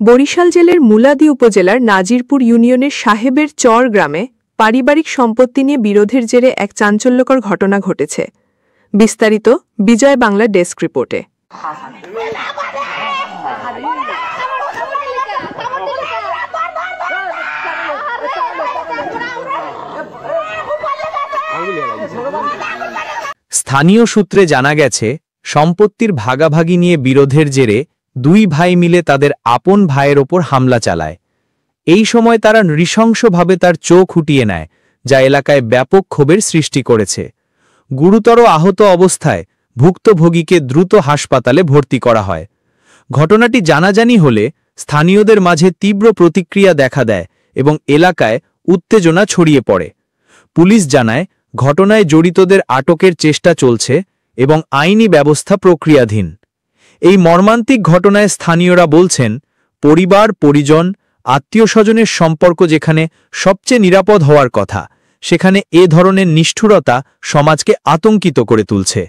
বরিশাল জেলার মুলাদি উপজেলার নাজিরপুর ইউনিয়নের সাহেবের চর গ্রামে পারিবারিক সম্পত্তি নিয়ে বিরোধের জেরে এক চাঞ্চল্যকর ঘটনা ঘটেছে। বিস্তারিত বিজয় বাংলা ডেস্ক রিপোর্টে। স্থানীয় সূত্রে জানা গেছে, সম্পত্তির ভাগাভাগি নিয়ে বিরোধের জেরে দুই ভাই মিলে তাদের আপন ভাইয়ের ওপর হামলা চালায়। এই সময় তারা নৃশংসভাবে তার চোখ উঠিয়ে নেয়, যা এলাকায় ব্যাপক ক্ষোভের সৃষ্টি করেছে। গুরুতর আহত অবস্থায় ভুক্তভোগীকে দ্রুত হাসপাতালে ভর্তি করা হয়। ঘটনাটি জানাজানি হলে স্থানীয়দের মাঝে তীব্র প্রতিক্রিয়া দেখা দেয় এবং এলাকায় উত্তেজনা ছড়িয়ে পড়ে। পুলিশ জানায়, ঘটনায় জড়িতদের আটকের চেষ্টা চলছে এবং আইনি ব্যবস্থা প্রক্রিয়াধীন। এই মর্মান্তিক ঘটনায় স্থানীয়রা বলছেন, পরিবার, পরিজন, আত্মীয়-স্বজনের সম্পর্ক যেখানে সবচেয়ে নিরাপদ হওয়ার কথা, সেখানে এ ধরনের নিষ্ঠুরতা সমাজকে আতঙ্কিত করে তুলছে।